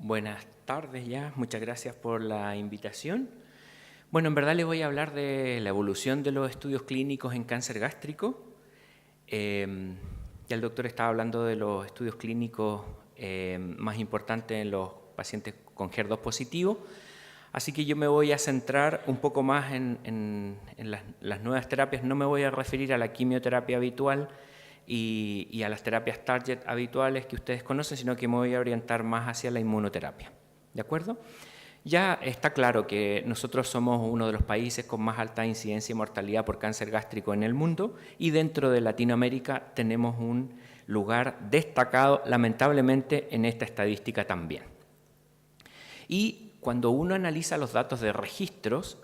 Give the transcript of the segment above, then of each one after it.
Buenas tardes ya, muchas gracias por la invitación. Bueno, en verdad les voy a hablar de la evolución de los estudios clínicos en cáncer gástrico. Ya el doctor estaba hablando de los estudios clínicos más importantes en los pacientes con HER2 positivo, así que yo me voy a centrar un poco más en las nuevas terapias. No me voy a referir a la quimioterapia habitual y a las terapias target habituales que ustedes conocen, sino que me voy a orientar más hacia la inmunoterapia. ¿De acuerdo? Ya está claro que nosotros somos uno de los países con más alta incidencia y mortalidad por cáncer gástrico en el mundo, y dentro de Latinoamérica tenemos un lugar destacado, lamentablemente, en esta estadística también. Y cuando uno analiza los datos de registros,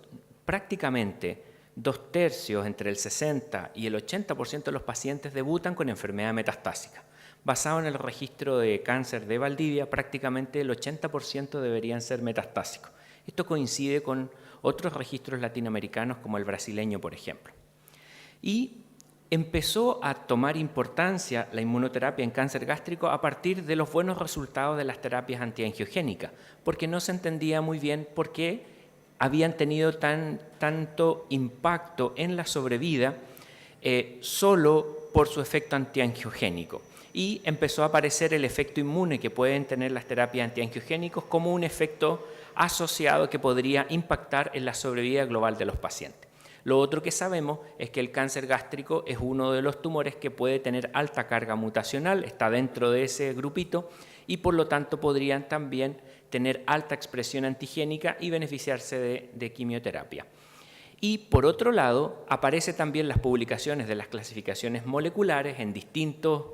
prácticamente 2/3, entre el 60 y el 80% de los pacientes debutan con enfermedad metastásica. Basado en el registro de cáncer de Valdivia, prácticamente el 80% deberían ser metastásicos. Esto coincide con otros registros latinoamericanos como el brasileño, por ejemplo. Y empezó a tomar importancia la inmunoterapia en cáncer gástrico a partir de los buenos resultados de las terapias antiangiogénicas, porque no se entendía muy bien por qué habían tenido tanto impacto en la sobrevida solo por su efecto antiangiogénico. Y empezó a aparecer el efecto inmune que pueden tener las terapias antiangiogénicos como un efecto asociado que podría impactar en la sobrevida global de los pacientes. Lo otro que sabemos es que el cáncer gástrico es uno de los tumores que puede tener alta carga mutacional, está dentro de ese grupito, y por lo tanto podrían también tener alta expresión antigénica y beneficiarse de quimioterapia. Y por otro lado, aparecen también las publicaciones de las clasificaciones moleculares en distintos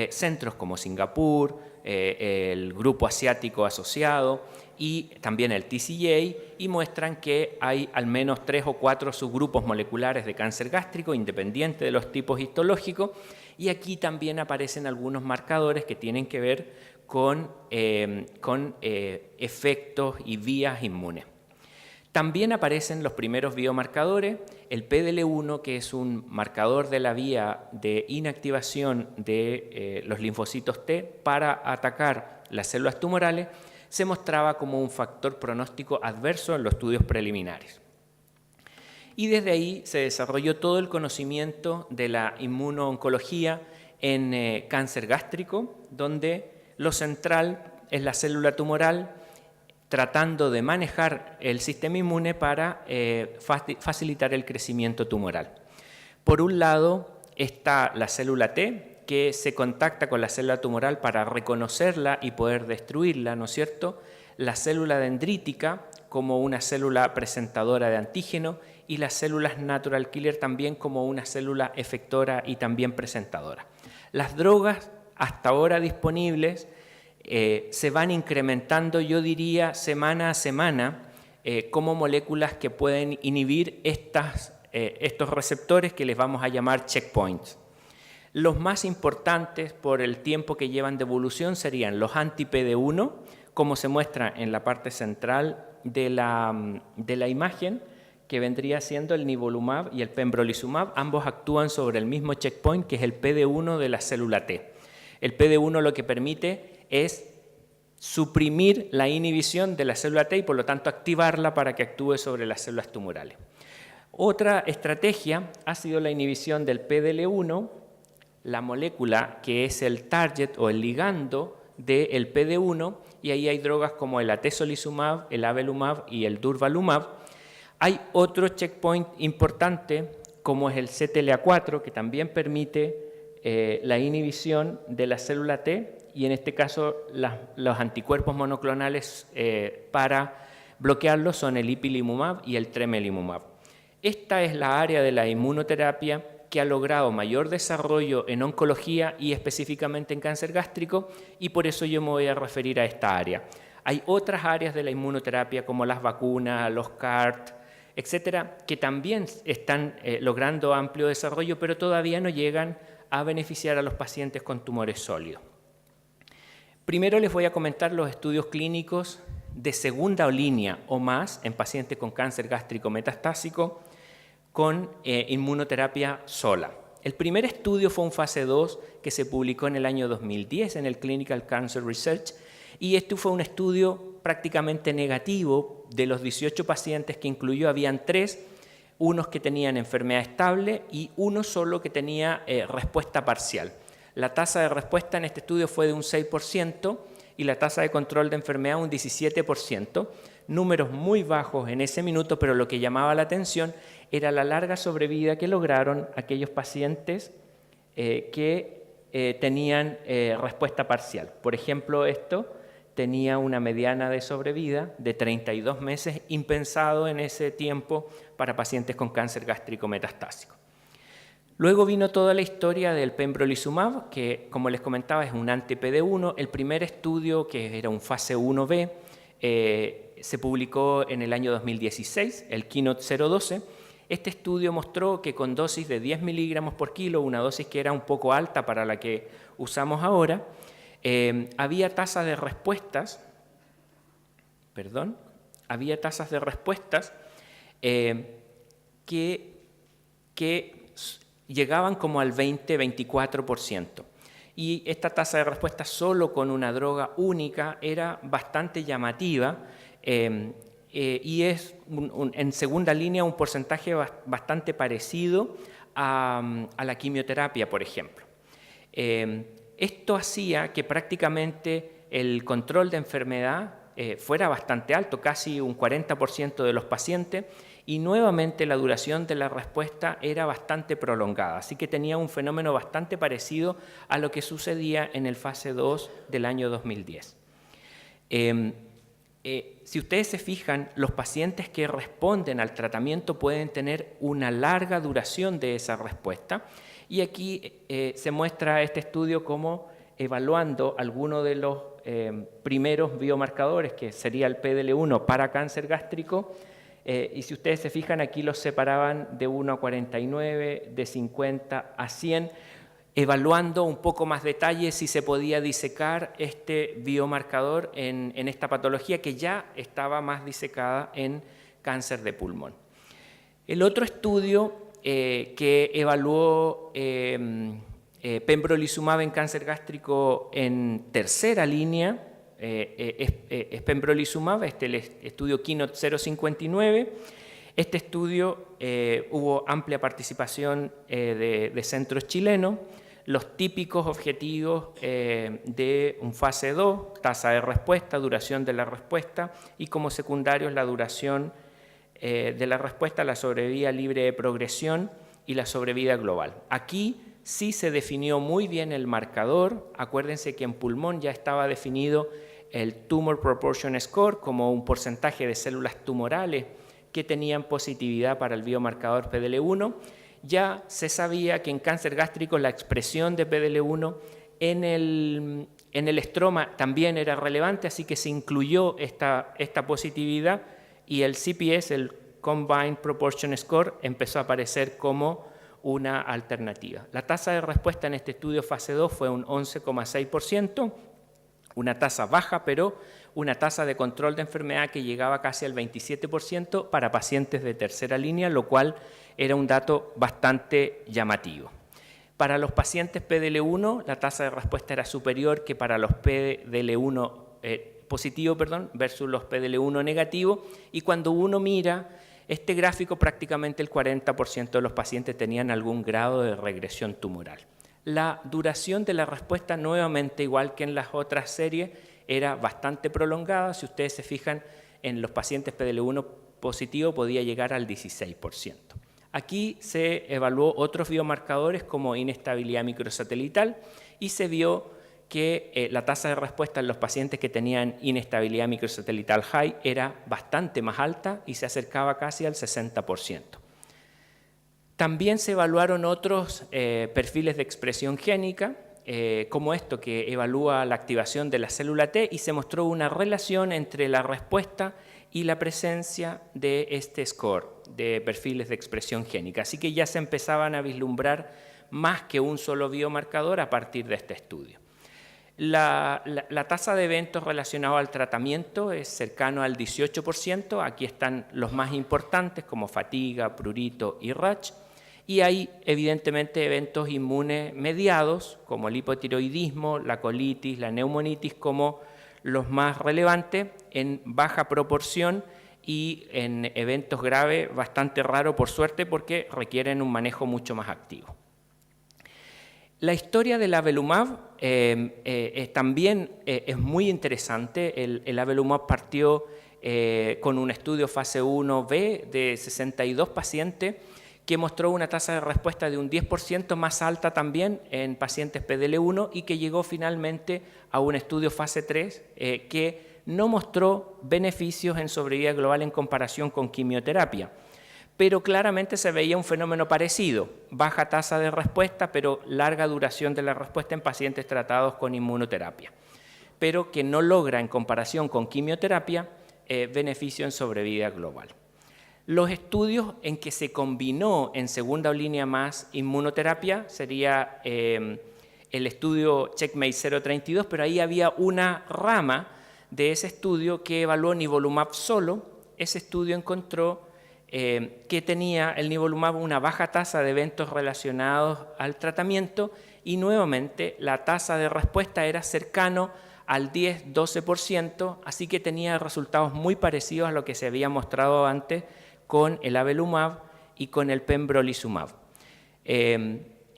centros como Singapur, el grupo asiático asociado y también el TCGA, y muestran que hay al menos 3 o 4 subgrupos moleculares de cáncer gástrico independiente de los tipos histológicos, y aquí también aparecen algunos marcadores que tienen que ver con efectos y vías inmunes. También aparecen los primeros biomarcadores, el PDL1, que es un marcador de la vía de inactivación de los linfocitos T para atacar las células tumorales, se mostraba como un factor pronóstico adverso en los estudios preliminares. Y desde ahí se desarrolló todo el conocimiento de la inmunooncología en cáncer gástrico, donde lo central es la célula tumoral, tratando de manejar el sistema inmune para facilitar el crecimiento tumoral. Por un lado está la célula T, que se contacta con la célula tumoral para reconocerla y poder destruirla, ¿no es cierto? La célula dendrítica como una célula presentadora de antígeno, y las células natural killer también como una célula efectora y también presentadora. Las drogas hasta ahora disponibles se van incrementando, yo diría, semana a semana, como moléculas que pueden inhibir estos receptores que les vamos a llamar checkpoints. Los más importantes por el tiempo que llevan de evolución serían los anti-PD1, como se muestra en la parte central de la imagen, que vendría siendo el nivolumab y el pembrolizumab. Ambos actúan sobre el mismo checkpoint, que es el PD1 de la célula T. El PD1 lo que permite es suprimir la inhibición de la célula T y por lo tanto activarla para que actúe sobre las células tumorales. Otra estrategia ha sido la inhibición del PDL1, la molécula que es el target o el ligando del PD1, y ahí hay drogas como el atezolizumab, el avelumab y el durvalumab. Hay otro checkpoint importante como es el CTLA4, que también permite la inhibición de la célula T, y en este caso los anticuerpos monoclonales para bloquearlos son el ipilimumab y el tremelimumab. Esta es la área de la inmunoterapia que ha logrado mayor desarrollo en oncología y específicamente en cáncer gástrico, y por eso yo me voy a referir a esta área. Hay otras áreas de la inmunoterapia como las vacunas, los CAR-T, etcétera, que también están logrando amplio desarrollo, pero todavía no llegan a beneficiar a los pacientes con tumores sólidos. Primero les voy a comentar los estudios clínicos de segunda línea o más en pacientes con cáncer gástrico metastásico con inmunoterapia sola. El primer estudio fue un fase 2 que se publicó en el año 2010 en el Clinical Cancer Research, Y este fue un estudio prácticamente negativo. De los 18 pacientes que incluyó, habían 3, unos que tenían enfermedad estable y uno solo que tenía respuesta parcial. La tasa de respuesta en este estudio fue de un 6% y la tasa de control de enfermedad un 17%, números muy bajos en ese minuto, pero lo que llamaba la atención era la larga sobrevida que lograron aquellos pacientes que tenían respuesta parcial. Por ejemplo, esto tenía una mediana de sobrevida de 32 meses, impensado en ese tiempo para pacientes con cáncer gástrico metastásico. Luego vino toda la historia del pembrolizumab, que como les comentaba es un anti-PD-1. El primer estudio, que era un fase 1B, se publicó en el año 2016, el KEYNOTE-012. Este estudio mostró que con dosis de 10 miligramos por kilo, una dosis que era un poco alta para la que usamos ahora, había tasas de respuestas, que llegaban como al 20-24%. Y esta tasa de respuesta solo con una droga única era bastante llamativa y es en segunda línea un porcentaje bastante parecido a la quimioterapia, por ejemplo. Esto hacía que prácticamente el control de enfermedad fuera bastante alto, casi un 40% de los pacientes, y nuevamente la duración de la respuesta era bastante prolongada, así que tenía un fenómeno bastante parecido a lo que sucedía en el fase 2 del año 2010. Si ustedes se fijan, los pacientes que responden al tratamiento pueden tener una larga duración de esa respuesta, y aquí se muestra este estudio como evaluando algunos de los primeros biomarcadores, que sería el PDL1 para cáncer gástrico, y si ustedes se fijan, aquí los separaban de 1 a 49, de 50 a 100, evaluando un poco más detalle si se podía disecar este biomarcador en esta patología que ya estaba más disecada en cáncer de pulmón. El otro estudio que evaluó pembrolizumab en cáncer gástrico en tercera línea es pembrolizumab, el estudio KEYNOTE-059. Este estudio hubo amplia participación de centros chilenos. Los típicos objetivos de un fase 2, tasa de respuesta, duración de la respuesta, y como secundarios la duración de la respuesta, la sobrevida libre de progresión y la sobrevida global. Aquí sí se definió muy bien el marcador. Acuérdense que en pulmón ya estaba definido el Tumor Proportion Score como un porcentaje de células tumorales que tenían positividad para el biomarcador PDL1. Ya se sabía que en cáncer gástrico la expresión de PDL1 en el estroma también era relevante, así que se incluyó esta positividad, y el CPS, el Combined Proportion Score, empezó a aparecer como una alternativa. La tasa de respuesta en este estudio fase 2 fue un 11,6%, una tasa baja, pero una tasa de control de enfermedad que llegaba casi al 27% para pacientes de tercera línea, lo cual era un dato bastante llamativo. Para los pacientes PDL1, la tasa de respuesta era superior que para los PDL1 positivo, versus los PDL1 negativo, y cuando uno mira este gráfico, prácticamente el 40% de los pacientes tenían algún grado de regresión tumoral. La duración de la respuesta, nuevamente, igual que en las otras series, era bastante prolongada. Si ustedes se fijan, en los pacientes PDL1 positivo podía llegar al 16%. Aquí se evaluó otros biomarcadores como inestabilidad microsatelital y se vio que la tasa de respuesta en los pacientes que tenían inestabilidad microsatelital high era bastante más alta y se acercaba casi al 60%. También se evaluaron otros perfiles de expresión génica, como esto que evalúa la activación de la célula T, y se mostró una relación entre la respuesta y la presencia de este score de perfiles de expresión génica. Así que ya se empezaban a vislumbrar más que un solo biomarcador a partir de este estudio. La tasa de eventos relacionados al tratamiento es cercano al 18%. Aquí están los más importantes como fatiga, prurito y rash. Y hay evidentemente eventos inmunes mediados como el hipotiroidismo, la colitis, la neumonitis como los más relevantes, en baja proporción y en eventos graves bastante raro, por suerte, porque requieren un manejo mucho más activo. La historia del avelumab también es muy interesante. El avelumab partió con un estudio fase 1B de 62 pacientes que mostró una tasa de respuesta de un 10% más alta también en pacientes PDL1 y que llegó finalmente a un estudio fase 3 que no mostró beneficios en sobrevida global en comparación con quimioterapia, pero claramente se veía un fenómeno parecido, baja tasa de respuesta, pero larga duración de la respuesta en pacientes tratados con inmunoterapia, pero que no logra en comparación con quimioterapia beneficio en sobrevida global. Los estudios en que se combinó en segunda línea más inmunoterapia sería el estudio CheckMate 032, pero ahí había una rama de ese estudio que evaluó nivolumab solo. Ese estudio encontró que tenía el nivolumab una baja tasa de eventos relacionados al tratamiento y nuevamente la tasa de respuesta era cercano al 10-12%, así que tenía resultados muy parecidos a lo que se había mostrado antes con el avelumab y con el pembrolizumab.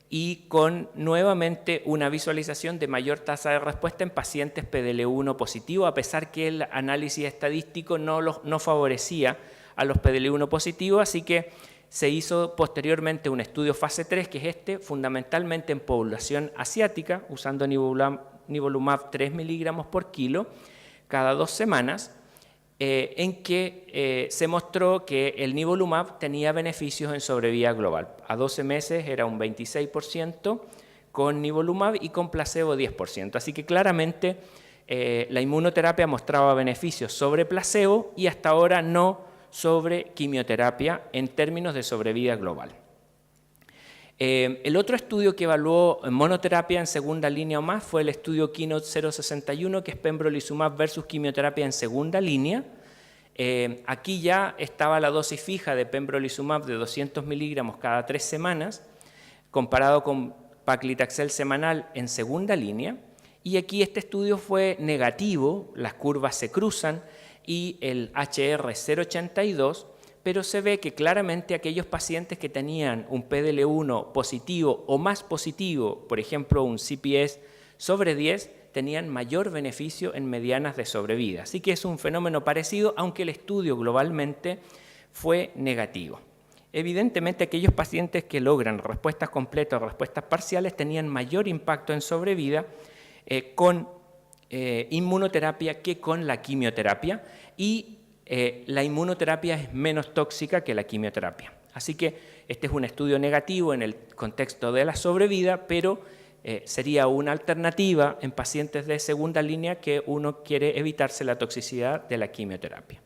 Y con nuevamente una visualización de mayor tasa de respuesta en pacientes PDL1 positivo, a pesar que el análisis estadístico no favorecía a los PDL1 positivos, así que se hizo posteriormente un estudio fase 3, que es fundamentalmente en población asiática, usando nivolumab 3 miligramos por kilo cada 2 semanas, en que se mostró que el nivolumab tenía beneficios en sobrevida global. A 12 meses era un 26% con nivolumab y con placebo 10%. Así que claramente la inmunoterapia mostraba beneficios sobre placebo y hasta ahora no sobre quimioterapia en términos de sobrevida global. El otro estudio que evaluó monoterapia en segunda línea o más fue el estudio Keynote 061, que es pembrolizumab versus quimioterapia en segunda línea. Aquí ya estaba la dosis fija de pembrolizumab de 200 miligramos cada 3 semanas, comparado con paclitaxel semanal en segunda línea. Y aquí este estudio fue negativo, las curvas se cruzan y el HR 0,82, pero se ve que claramente aquellos pacientes que tenían un PDL1 positivo o más positivo, por ejemplo un CPS sobre 10, tenían mayor beneficio en medianas de sobrevida. Así que es un fenómeno parecido, aunque el estudio globalmente fue negativo. Evidentemente aquellos pacientes que logran respuestas completas o respuestas parciales tenían mayor impacto en sobrevida con inmunoterapia que con la quimioterapia, y la inmunoterapia es menos tóxica que la quimioterapia. Así que este es un estudio negativo en el contexto de la sobrevida, pero sería una alternativa en pacientes de segunda línea que uno quiere evitarse la toxicidad de la quimioterapia.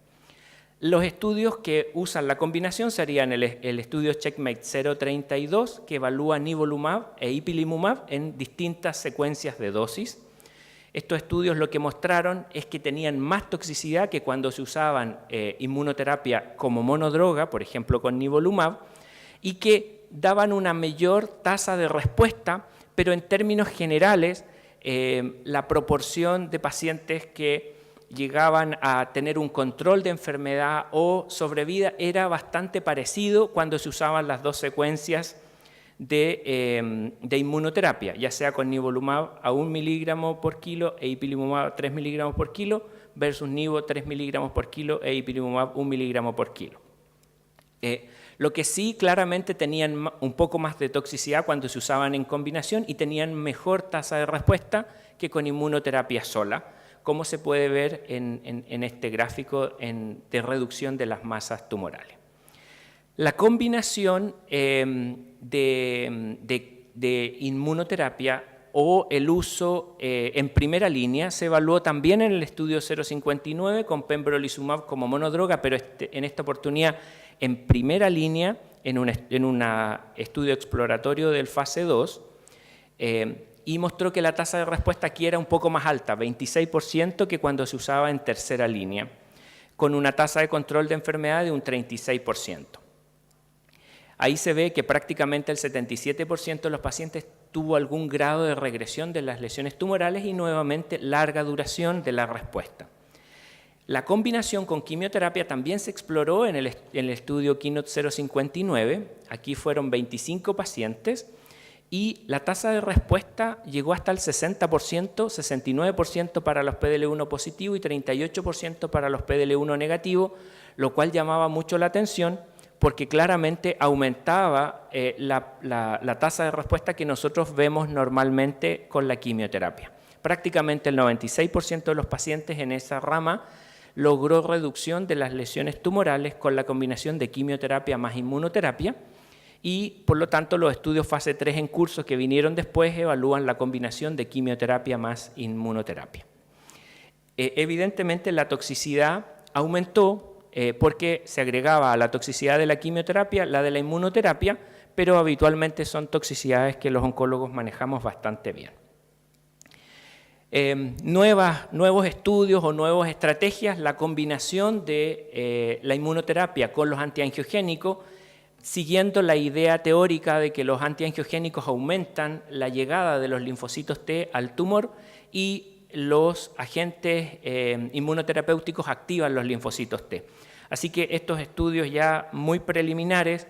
Los estudios que usan la combinación serían el estudio CheckMate 032, que evalúa nivolumab e ipilimumab en distintas secuencias de dosis. Estos estudios lo que mostraron es que tenían más toxicidad que cuando se usaban inmunoterapia como monodroga, por ejemplo con nivolumab, y que daban una mayor tasa de respuesta, pero en términos generales la proporción de pacientes que llegaban a tener un control de enfermedad o sobrevida era bastante parecido cuando se usaban las dos secuencias de inmunoterapia, ya sea con nivolumab a 1 miligramo por kilo e ipilimumab a 3 miligramos por kilo versus nivo 3 miligramos por kilo e ipilimumab 1 miligramo por kilo. Lo que sí claramente tenían un poco más de toxicidad cuando se usaban en combinación y tenían mejor tasa de respuesta que con inmunoterapia sola, como se puede ver en este gráfico de reducción de las masas tumorales. La combinación de inmunoterapia o el uso en primera línea se evaluó también en el estudio 059 con pembrolizumab como monodroga, pero en esta oportunidad en primera línea en un estudio exploratorio del fase 2 y mostró que la tasa de respuesta aquí era un poco más alta, 26%, que cuando se usaba en tercera línea, con una tasa de control de enfermedad de un 36%. Ahí se ve que prácticamente el 77% de los pacientes tuvo algún grado de regresión de las lesiones tumorales y nuevamente larga duración de la respuesta. La combinación con quimioterapia también se exploró en el estudio KEYNOTE-059. Aquí fueron 25 pacientes y la tasa de respuesta llegó hasta el 60%, 69% para los PDL1 positivo y 38% para los PDL1 negativo, lo cual llamaba mucho la atención porque claramente aumentaba la tasa de respuesta que nosotros vemos normalmente con la quimioterapia. Prácticamente el 96% de los pacientes en esa rama logró reducción de las lesiones tumorales con la combinación de quimioterapia más inmunoterapia y, por lo tanto, los estudios fase 3 en curso que vinieron después evalúan la combinación de quimioterapia más inmunoterapia. Evidentemente, la toxicidad aumentó porque se agregaba a la toxicidad de la quimioterapia la de la inmunoterapia, pero habitualmente son toxicidades que los oncólogos manejamos bastante bien. Nuevos estudios o nuevas estrategias, la combinación de la inmunoterapia con los antiangiogénicos, siguiendo la idea teórica de que los antiangiogénicos aumentan la llegada de los linfocitos T al tumor y los agentes inmunoterapéuticos activan los linfocitos T. Así que estos estudios ya muy preliminares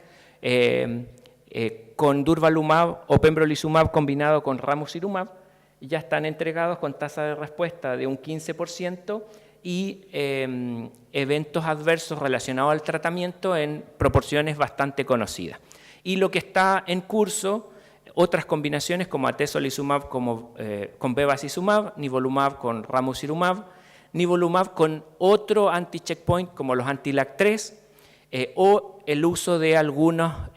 con durvalumab o pembrolizumab combinado con ramucirumab ya están entregados con tasa de respuesta de un 15% y eventos adversos relacionados al tratamiento en proporciones bastante conocidas. Y lo que está en curso, otras combinaciones como atezolizumab con bevacizumab, nivolumab con ramucirumab, nivolumab con otro anti-checkpoint como los anti-LAG3 o el uso de algunas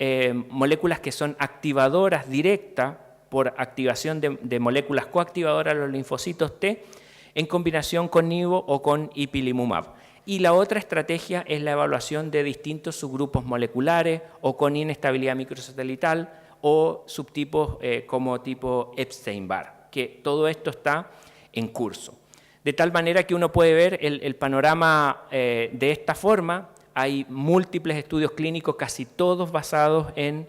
moléculas que son activadoras directas por activación de moléculas coactivadoras a los linfocitos T en combinación con nivo o con ipilimumab. Y la otra estrategia es la evaluación de distintos subgrupos moleculares o con inestabilidad microsatelital o subtipos como tipo Epstein-Barr, que todo esto está en curso. De tal manera que uno puede ver el panorama de esta forma. Hay múltiples estudios clínicos, casi todos basados en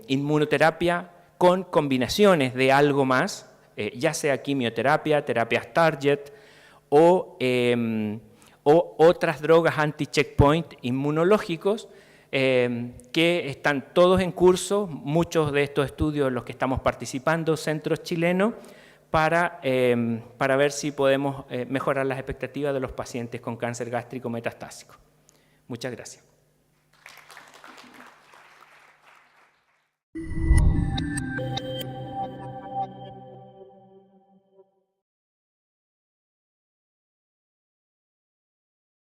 inmunoterapia con combinaciones de algo más, ya sea quimioterapia, terapias target o otras drogas anti-checkpoint inmunológicos que están todos en curso, muchos de estos estudios en los que estamos participando, centros chilenos, para ver si podemos mejorar las expectativas de los pacientes con cáncer gástrico metastásico. Muchas gracias.